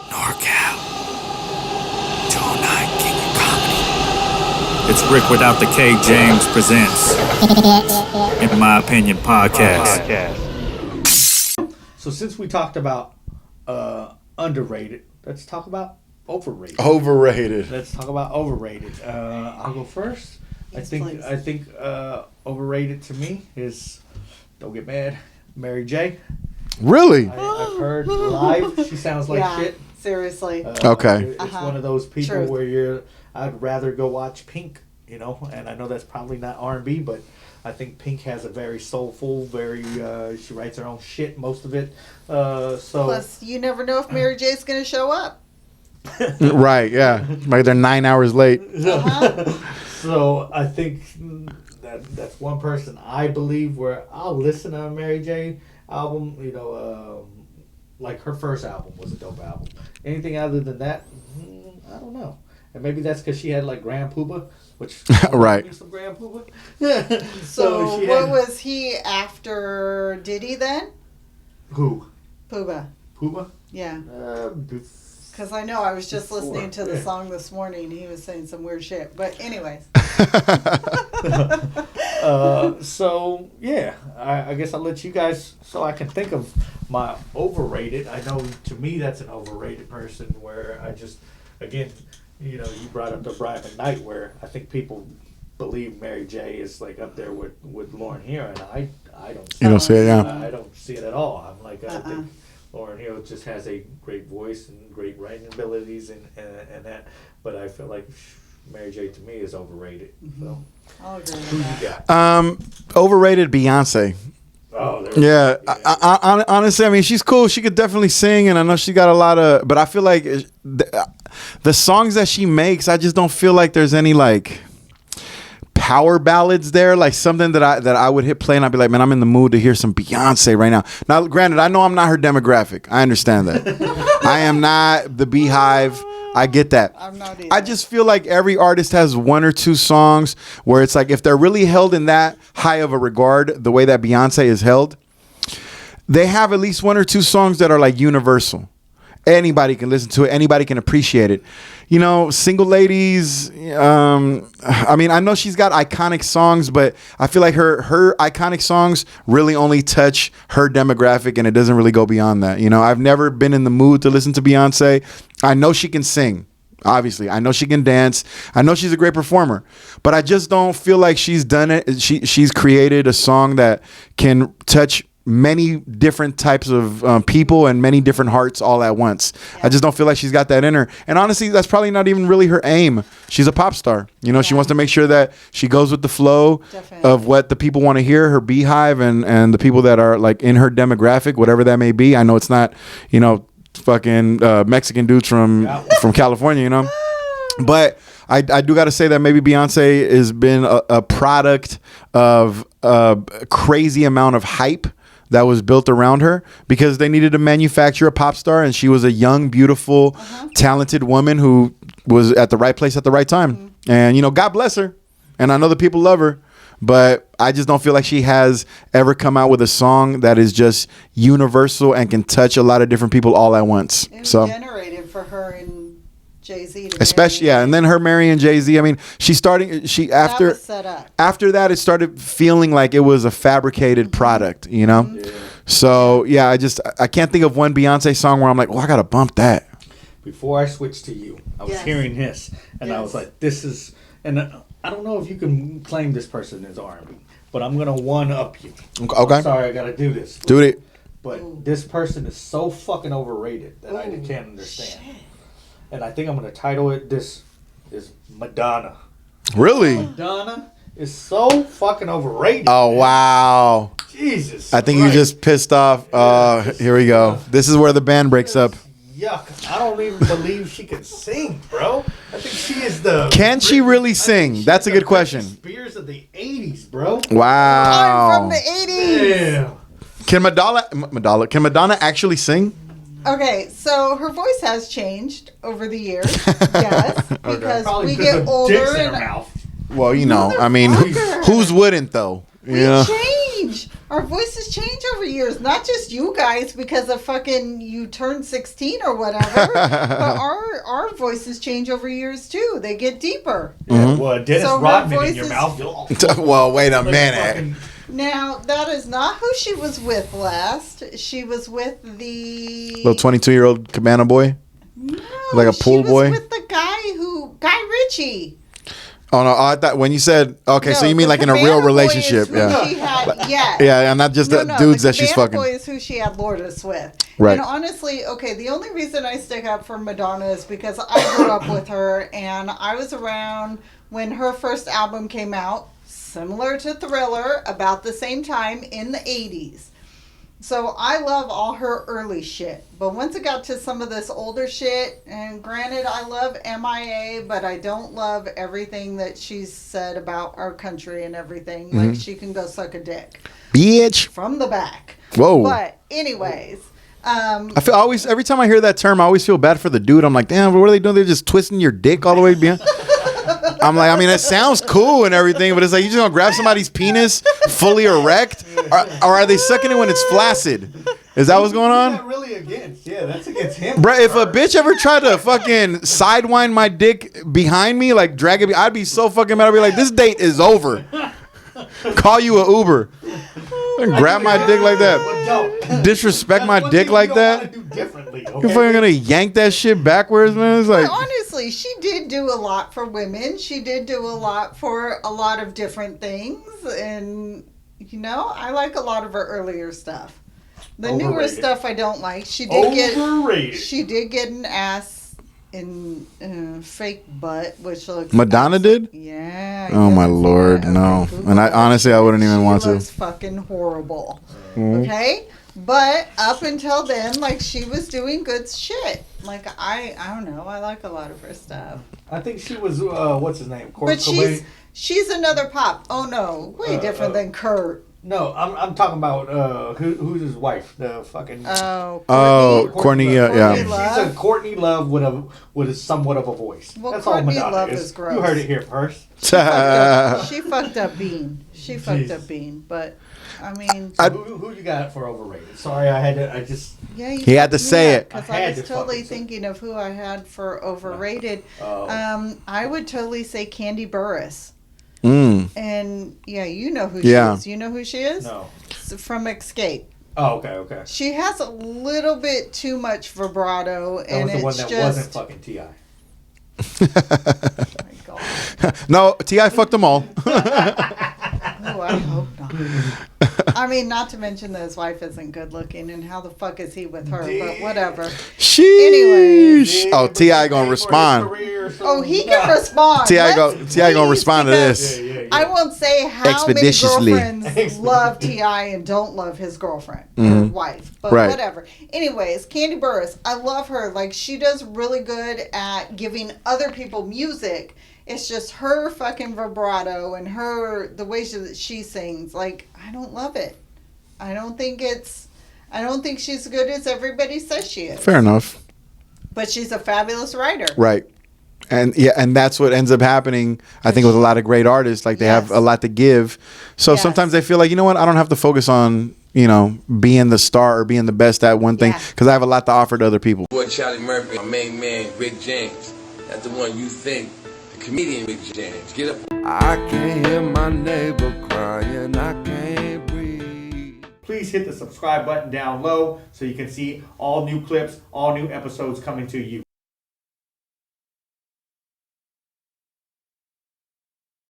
NorCal. 209 King of Comedy. It's Rick without the K. James presents, in my opinion, podcast. So since we talked about underrated, let's talk about overrated. Overrated. Let's talk about overrated. I'll go first. Yes, I think overrated to me is, don't get mad, Mary J. Really? I've heard live. She sounds like Yeah, shit. seriously. Okay. It's one of those people Truth. where I'd rather go watch Pink, you know, and I know that's probably not R&B, but I think Pink has a very soulful, she writes her own shit, most of it. Plus, you never know if Mary J's going to show up. Right, yeah. Like they're 9 hours late. So I think that's one person I believe where I'll listen to a Mary J album, you know, like her first album was a dope album. Anything other than that, I don't know. And maybe that's because she had like Grand Poobah, which right. Some Grand Poobah. So what was he after Diddy then? Who? Poobah. Poobah? Yeah. Before. Because I know I was just listening to the song this morning. He was saying some weird shit. But anyways. So, yeah. I guess I'll let you guys, so I can think of my overrated. I know to me that's an overrated person where I just, again, you know, you brought up the Brian McKnight where I think people believe Mary J is like up there with Lauryn Hill, and I don't see You don't see it, yeah. I don't see it at all. I'm like, I think Lauryn Hill just has a great voice and great writing abilities and that, but I feel like Mary J to me is overrated. So, I'll agree who with you that. got? Overrated Beyonce. Oh, Yeah, honestly, I mean, she's cool. She could definitely sing, and I know she got a lot of. But I feel like the songs that she makes, I just don't feel like there's any like power ballads there, like something that I would hit play and I'd be like, man, I'm in the mood to hear some Beyonce right now. Now, granted, I know I'm not her demographic. I understand that. I am not the Beehive. I get that. I'm not either. I just feel like every artist has one or two songs where it's like if they're really held in that high of a regard, the way that Beyonce is held, they have at least one or two songs that are like universal. Anybody can listen to it. Anybody can appreciate it. You know, Single Ladies. I mean, I know she's got iconic songs, but I feel like her iconic songs really only touch her demographic, and it doesn't really go beyond that. You know, I've never been in the mood to listen to Beyonce. I know she can sing. Obviously, I know she can dance. I know she's a great performer, but I just don't feel like she's done it. She's created a song that can touch many different types of people and many different hearts all at once. Yeah. I just don't feel like she's got that in her. And honestly, that's probably not even really her aim. She's a pop star. You know, she wants to make sure that she goes with the flow of what the people want to hear, her beehive and the people that are like in her demographic, whatever that may be. I know it's not, you know, fucking Mexican dudes from California, you know. But I do got to say that maybe Beyonce has been a product of a crazy amount of hype that was built around her because they needed to manufacture a pop star, and she was a young, beautiful, talented woman who was at the right place at the right time. And, you know, God bless her. And I know the people love her, but I just don't feel like she has ever come out with a song that is just universal and can touch a lot of different people all at once. It was So generated for her and Jay-Z. Especially, yeah, and then her marrying Jay-Z. I mean, that was set up. After that, it started feeling like it was a fabricated product, you know. Yeah. So yeah, I can't think of one Beyonce song where I'm like, oh, I gotta bump that. Before I switched to you, I was hearing this, and I was like, this is, and I don't know if you can claim this person as R&B, but I'm gonna one up you. Okay. I'm sorry, I gotta do this. Do it. But this person is so fucking overrated that I can't understand. Shit. And I think I'm going to title it, this is Madonna. Really? Madonna is so fucking overrated. Oh, man. Wow. Jesus I think you just pissed off. Here we go. This is where the band breaks up. Yuck. I don't even believe she can sing, bro. I think she is the... Can she really sing? That's a good question. Spears of the 80s, bro. Wow. I'm from the 80s. Damn. Can Madonna actually sing? Okay, so her voice has changed over the years, yes, because we get older and mouth. Well, you know, I mean, whose wouldn't though? We change. Our voices change over years, not just you guys because of fucking you turned 16 or whatever, but our voices change over years too. They get deeper. Yeah, well, Dennis So her Rodman in voice your is- mouth. Well, wait a Like minute. fucking- Now, that is not who she was with last. She was with the... Little 22-year-old cabana boy. No, like a pool boy? She was with the Guy Ritchie. Oh no! I thought when you said okay, so No, you mean the like in a Cabana real Boy relationship, is who yeah, She had, yeah. yeah, and not just the dudes the that she's Cabana fucking. Boy is who she had Lourdes with. Right. And honestly, okay, the only reason I stick up for Madonna is because I grew up with her, and I was around when her first album came out, similar to Thriller, about the same time in the 80s. So I love all her early shit. But once it got to some of this older shit, and granted I love MIA, but I don't love everything that she's said about our country and everything. Mm-hmm. Like she can go suck a dick Bitch. from the back. Whoa. But anyways, I feel always every time I hear that term, I always feel bad for the dude. I'm like, damn, what are they doing? They're just twisting your dick all the way behind. I'm like, I mean, it sounds cool and everything, but it's like you just gonna grab somebody's penis fully erect, or are they sucking it when it's flaccid? Is that what's going Who's on? that really against? Yeah, that's against him. Bruh, if a bitch ever tried to fucking sidewind my dick behind me, like drag it, I'd be so fucking mad. I'd be like, this date is over. Call you a Uber. Grab my dick like that. But don't. Disrespect That's my one dick thing like you don't that. wanna do differently, You're okay? fucking gonna yank that shit backwards, man. It's like, but honestly, she did do a lot for women. She did do a lot for a lot of different things. And, you know, I like a lot of her earlier stuff. The newer Overrated. stuff I don't like. She did get an ass in fake butt, which looks Madonna did? Yeah. oh you my haven't seen lord, it? no. Okay, Google And I it. honestly, I wouldn't even want She to. looks fucking horrible. Mm-hmm. Okay? But up until then, like, she was doing good shit. Like, I don't know. I like a lot of her stuff. I think she was, what's his name? Kurt But Cobain? she's another pop. Oh, no. Way different than Kurt. No, I'm talking about who's his wife? The fucking Oh, Courtney, Love. yeah. Courtney Love. She's a Courtney Love with a somewhat of a voice. Well, That's Courtney all Madonna Love is. is gross. You heard it here first. She fucked up Bean. She fucked Jesus. up Bean. But, I mean... Who you got for overrated? Sorry, I just. Yeah, you He had to fucked me say up, it. because I I had was to totally fucking say it. thinking of who I had for overrated. Oh. I would totally say Candy Burris. Mm. And yeah, you know who Yeah. she is. You know who she is? No. From Escape. Oh, okay. She has a little bit too much vibrato, That and was the one it's that just. wasn't fucking T.I. Oh my God. No, T.I. fucked them all. Oh, I hope not. I mean, not to mention that his wife isn't good looking, and how the fuck is he with her? But whatever. Sheesh. Anyways. Oh, T.I. gonna respond. Oh, he can respond. T.I. Let's gonna please, respond to because this. Yeah. I won't say how many Expeditiously. girlfriends love T.I. and don't love his girlfriend or wife, but Right. whatever. Anyways, Candy Burris, I love her. Like, she does really good at giving other people music. It's just her fucking vibrato and the way she sings. Like, I don't love it. I don't think she's as good as everybody says she is. Fair enough. But she's a fabulous writer. Right. And yeah, and that's what ends up happening, I think, with a lot of great artists. Like, they have Yes. a lot to give. So Yes. sometimes they feel like, you know what, I don't have to focus on, being the star or being the best at one thing, Yeah. because I have a lot to offer to other people. Boy, Charlie Murphy, my main man, Rick James. That's the one you think, the comedian Rick James. Get up. I can't hear my neighbor crying, I can't breathe. Please hit the subscribe button down low so you can see all new clips, all new episodes coming to you.